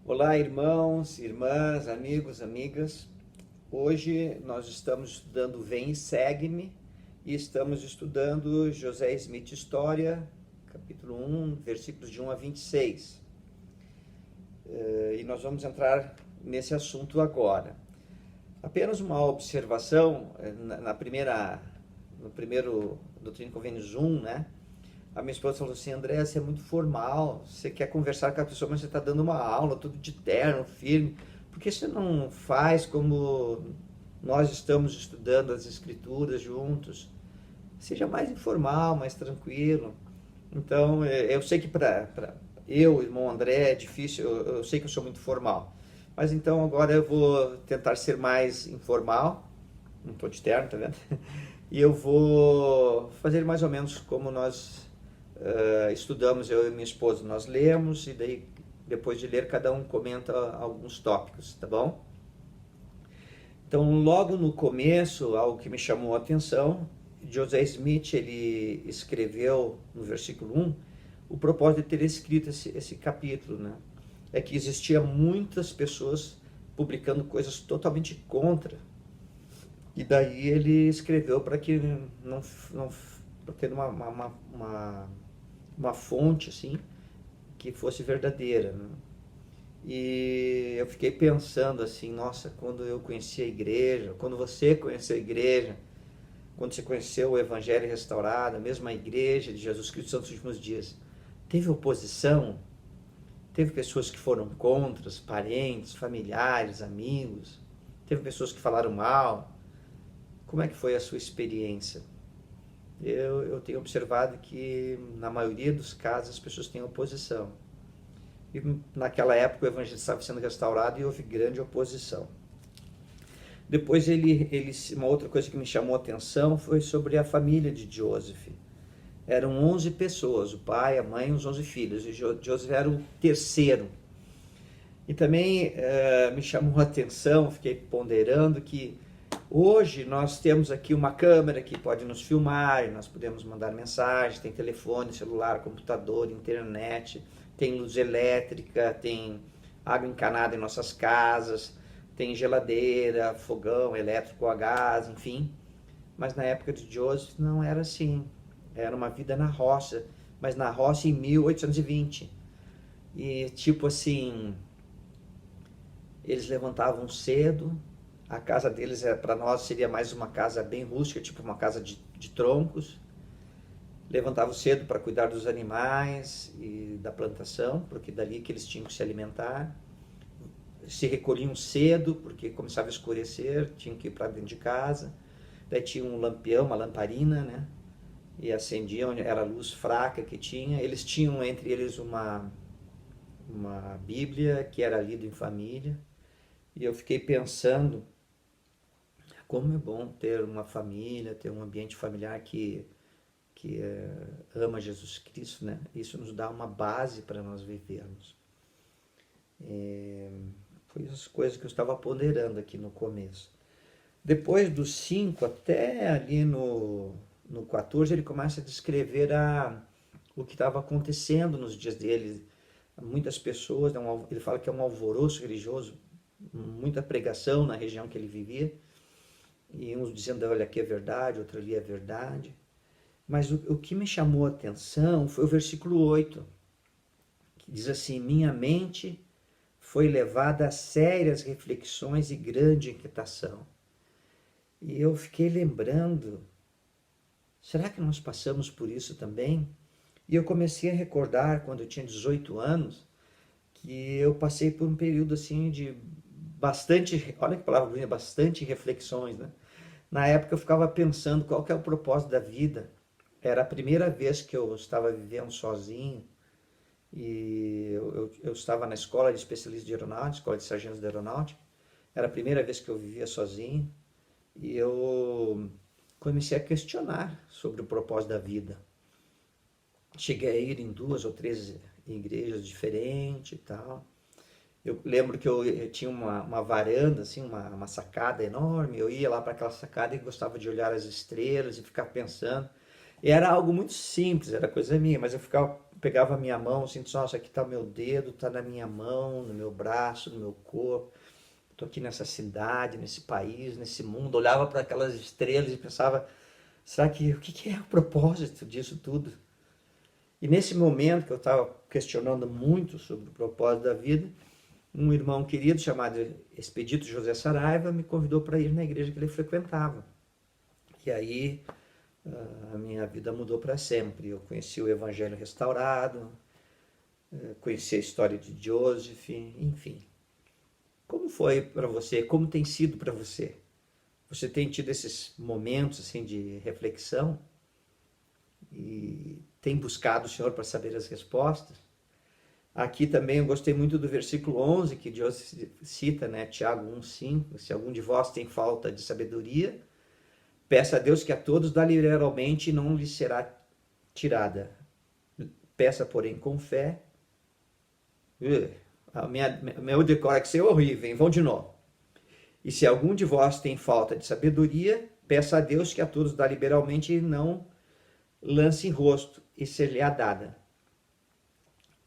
Olá, irmãos, irmãs, amigos, amigas. Hoje nós estamos estudando Vem e Segue-me e estamos estudando José Smith História, capítulo 1, versículos de 1 a 26. E nós vamos entrar nesse assunto agora. Apenas uma observação, no primeiro Doutrina e Convênios 1, né? A minha esposa falou assim: André, você é muito formal, você quer conversar com a pessoa, mas você está dando uma aula, tudo de terno, firme. Por que você não faz como nós estamos estudando as escrituras juntos? Seja mais informal, mais tranquilo. Então, eu sei que para eu, irmão André, é difícil, eu sei que eu sou muito formal. Mas então agora eu vou tentar ser mais informal, não estou de terno, tá vendo? E eu vou fazer mais ou menos como nós estudamos, eu e minha esposa. Nós lemos e daí, depois de ler, cada um comenta alguns tópicos, tá bom? Então, logo no começo, algo que me chamou a atenção, José Smith, ele escreveu no versículo 1, o propósito de ter escrito esse capítulo, né? É que existia muitas pessoas publicando coisas totalmente contra. E daí ele escreveu para que não para ter uma fonte assim que fosse verdadeira, né? E eu fiquei pensando assim, nossa, quando eu conheci a igreja, quando você conheceu a igreja, quando você conheceu o Evangelho restaurado, a mesma igreja de Jesus Cristo dos últimos dias, teve oposição? Teve pessoas que foram contra, parentes, familiares, amigos? Teve pessoas que falaram mal? Como é que foi a sua experiência? Eu tenho observado que na maioria dos casos as pessoas têm oposição. E naquela época o evangelho estava sendo restaurado e houve grande oposição. Depois uma outra coisa que me chamou a atenção foi sobre a família de Joseph. Eram 11 pessoas, o pai, a mãe e os 11 filhos. E Joseph era o terceiro. E também me chamou a atenção, fiquei ponderando que hoje nós temos aqui uma câmera que pode nos filmar, nós podemos mandar mensagens, tem telefone, celular, computador, internet, tem luz elétrica, tem água encanada em nossas casas, tem geladeira, fogão elétrico a gás, enfim. Mas na época de Joseph não era assim. Era uma vida na roça, mas na roça em 1820. E tipo assim, eles levantavam cedo. A casa deles, para nós, seria mais uma casa bem rústica, tipo uma casa de troncos. Levantavam cedo para cuidar dos animais e da plantação, porque dali que eles tinham que se alimentar. Se recolhiam cedo, porque começava a escurecer, tinham que ir para dentro de casa. Daí tinha um lampião, uma lamparina, né? E acendiam, era a luz fraca que tinha. Eles tinham entre eles uma Bíblia que era lida em família. E eu fiquei pensando como é bom ter uma família, ter um ambiente familiar que ama Jesus Cristo, né? Isso nos dá uma base para nós vivermos. Foi as coisas que eu estava ponderando aqui no começo. Depois dos 5 até ali no 14, ele começa a descrever o que estava acontecendo nos dias dele. Muitas pessoas, ele fala que é um alvoroço religioso, muita pregação na região que ele vivia. E uns dizendo, olha, aqui é verdade, outro ali é verdade. Mas o que me chamou a atenção foi o versículo 8, que diz assim: minha mente foi levada a sérias reflexões e grande inquietação. E eu fiquei lembrando, será que nós passamos por isso também? E eu comecei a recordar, quando eu tinha 18 anos, que eu passei por um período assim de bastante, olha que palavra bonita, bastante reflexões, né? Na época eu ficava pensando qual que é o propósito da vida. Era a primeira vez que eu estava vivendo sozinho e eu estava na escola de especialista de aeronáutica, escola de sargentos de aeronáutica. Era a primeira vez que eu vivia sozinho e eu comecei a questionar sobre o propósito da vida. Cheguei a ir em 2 ou 3 igrejas diferentes e tal. Eu lembro que eu tinha uma varanda, assim, uma sacada enorme. Eu ia lá para aquela sacada e gostava de olhar as estrelas e ficar pensando. E era algo muito simples, era coisa minha, mas eu ficava pegava a minha mão, assim, nossa, aqui está o meu dedo, está na minha mão, no meu braço, no meu corpo. Estou aqui nessa cidade, nesse país, nesse mundo. Olhava para aquelas estrelas e pensava, será que o que é o propósito disso tudo? E nesse momento que eu estava questionando muito sobre o propósito da vida, um irmão querido chamado Expedito José Saraiva me convidou para ir na igreja que ele frequentava. E aí a minha vida mudou para sempre. Eu conheci o Evangelho restaurado, conheci a história de Joseph, enfim. Como foi para você? Como tem sido para você? Você tem tido esses momentos assim de reflexão e tem buscado o Senhor para saber as respostas? Aqui também eu gostei muito do versículo 11 que Deus cita, né? Tiago 1,5. Se algum de vós tem falta de sabedoria, peça a Deus que a todos dá liberalmente e não lhe será tirada. Peça, porém, com fé. Meu decoro que é horrível, hein? Vamos de novo. E se algum de vós tem falta de sabedoria, peça a Deus que a todos dá liberalmente e não lance em rosto, e ser-lhe-á dada.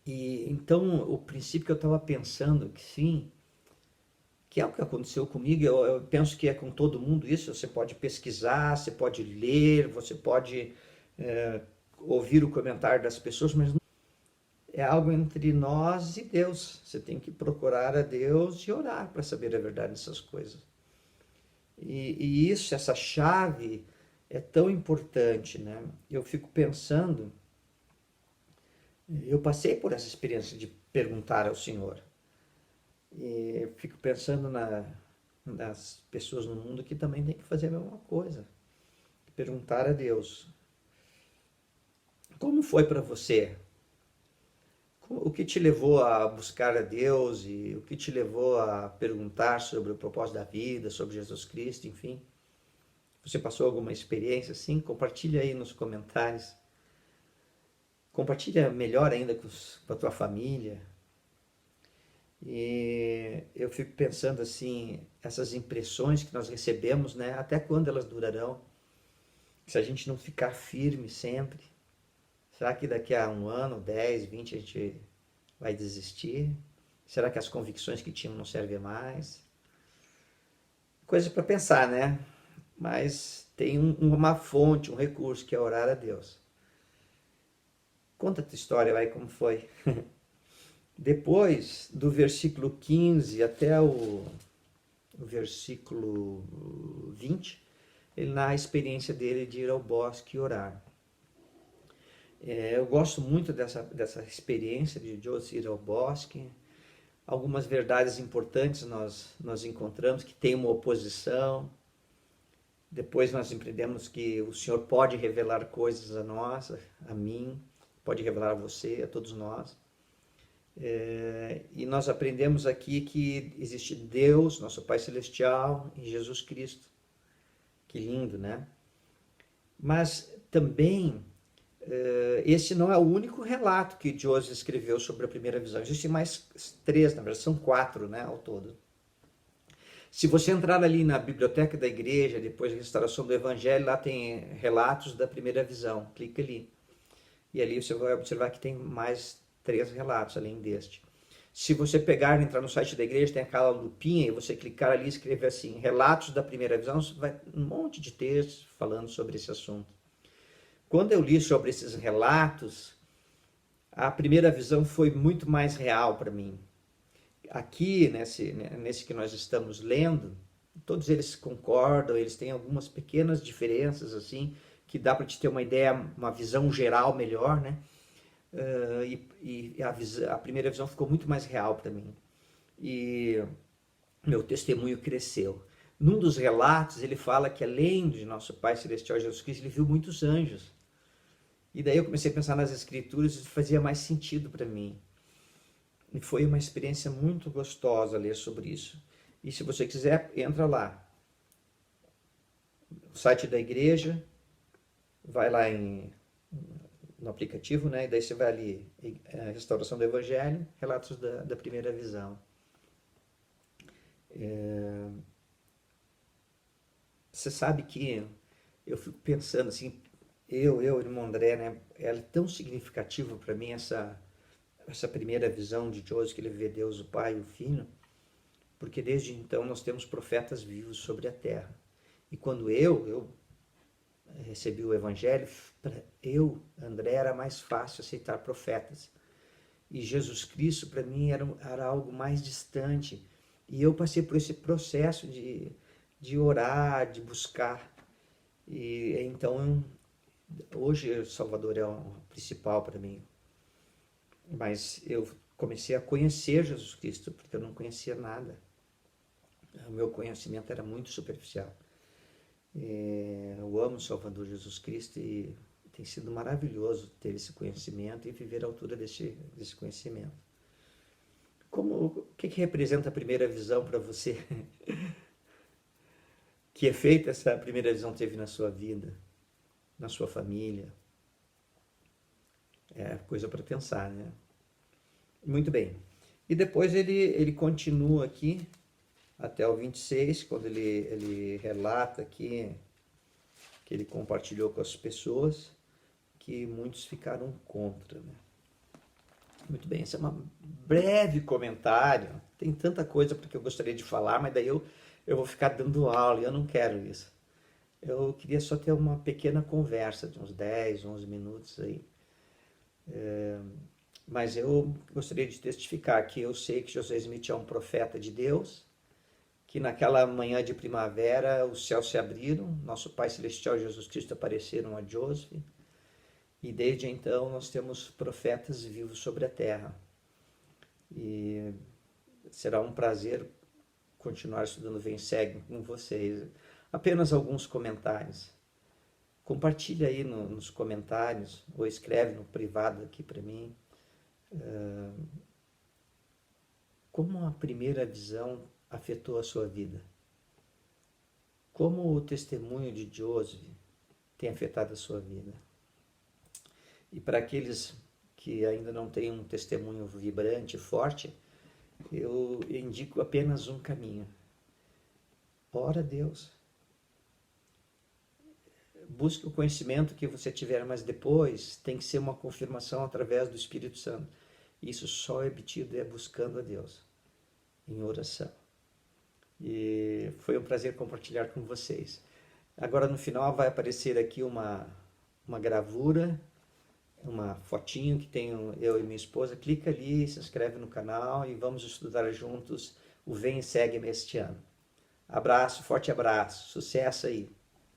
E então o princípio que eu estava pensando, que sim, que é o que aconteceu comigo, eu penso que é com todo mundo isso, você pode pesquisar, você pode ler, você pode ouvir o comentário das pessoas, mas é algo entre nós e Deus. Você tem que procurar a Deus e orar para saber a verdade dessas coisas. E isso, essa chave é tão importante, né? Eu fico pensando, eu passei por essa experiência de perguntar ao Senhor. E eu fico pensando nas pessoas no mundo que também têm que fazer a mesma coisa. Perguntar a Deus. Como foi para você? O que te levou a buscar a Deus e o que te levou a perguntar sobre o propósito da vida, sobre Jesus Cristo, enfim? Você passou alguma experiência assim? Compartilha aí nos comentários. Compartilha melhor ainda com a tua família. E eu fico pensando assim, essas impressões que nós recebemos, né? Até quando elas durarão? Se a gente não ficar firme sempre, será que daqui a um ano, 10, 20 a gente vai desistir? Será que as convicções que tinham não servem mais? Coisa para pensar, né? Mas tem uma fonte, um recurso que é orar a Deus. Conta a tua história, vai, como foi. Depois do versículo 15 até o versículo 20, ele narra a experiência dele de ir ao bosque e orar. Eu gosto muito dessa experiência de Joseph ir ao bosque. Algumas verdades importantes nós encontramos, que tem uma oposição. Depois nós aprendemos que o Senhor pode revelar coisas a nós, a mim, pode revelar a você, a todos nós. E nós aprendemos aqui que existe Deus, nosso Pai Celestial, e Jesus Cristo. Que lindo, né? Mas também, esse não é o único relato que Joseph escreveu sobre a primeira visão. Existem mais 3, na verdade, são 4, né, ao todo. Se você entrar ali na biblioteca da igreja, depois da restauração do Evangelho, lá tem relatos da primeira visão. Clica ali. E ali você vai observar que tem mais 3 relatos além deste. Se você pegar e entrar no site da igreja, tem aquela lupinha, e você clicar ali e escrever assim, relatos da primeira visão, vai um monte de textos falando sobre esse assunto. Quando eu li sobre esses relatos, a primeira visão foi muito mais real para mim. Aqui, nesse que nós estamos lendo, todos eles concordam, eles têm algumas pequenas diferenças, assim, que dá para te ter uma ideia, uma visão geral melhor, né? E a primeira visão ficou muito mais real para mim. E meu testemunho cresceu. Num dos relatos, ele fala que além de nosso Pai Celestial Jesus Cristo, ele viu muitos anjos. E daí eu comecei a pensar nas escrituras e fazia mais sentido para mim. E foi uma experiência muito gostosa ler sobre isso. E se você quiser, entra lá. O site da igreja, vai lá no aplicativo, né? E daí você vai ali, Restauração do Evangelho, Relatos da Primeira Visão. Você sabe que eu fico pensando assim, irmão André, né? Ela é tão significativa para mim, essa primeira visão de Joseph, que ele vê Deus, o Pai e o Filho, porque desde então nós temos profetas vivos sobre a terra. E quando eu recebi o Evangelho, para eu, André, era mais fácil aceitar profetas. E Jesus Cristo, para mim, era algo mais distante. E eu passei por esse processo de orar, de buscar. E então, hoje, Salvador é o principal para mim. Mas eu comecei a conhecer Jesus Cristo, porque eu não conhecia nada. O meu conhecimento era muito superficial. Eu amo o Salvador Jesus Cristo e tem sido maravilhoso ter esse conhecimento e viver à altura desse conhecimento. O que representa a primeira visão para você? Que efeito essa primeira visão teve na sua vida, na sua família? É coisa para pensar, né? Muito bem. E depois ele continua aqui até o 26, quando ele relata aqui que ele compartilhou com as pessoas, que muitos ficaram contra, né? Muito bem, esse é um breve comentário. Tem tanta coisa porque eu gostaria de falar, mas daí eu vou ficar dando aula e eu não quero isso. Eu queria só ter uma pequena conversa de uns 10, 11 minutos aí. Mas eu gostaria de testificar que eu sei que José Smith é um profeta de Deus, que naquela manhã de primavera os céus se abriram, nosso Pai Celestial e Jesus Cristo apareceram a Joseph, e desde então nós temos profetas vivos sobre a terra. E será um prazer continuar estudando Vem Segue com vocês. Apenas alguns comentários. Compartilha aí nos comentários ou escreve no privado aqui para mim. Como a primeira visão afetou a sua vida? Como o testemunho de Joseph tem afetado a sua vida? E para aqueles que ainda não têm um testemunho vibrante, forte, eu indico apenas um caminho. Ora a Deus. Busque o conhecimento que você tiver, mas depois tem que ser uma confirmação através do Espírito Santo. Isso só é obtido buscando a Deus, em oração. E foi um prazer compartilhar com vocês. Agora no final vai aparecer aqui uma gravura, uma fotinho que tenho eu e minha esposa. Clica ali, se inscreve no canal e vamos estudar juntos o Vem e Segue-me este ano. Abraço, forte abraço, sucesso aí!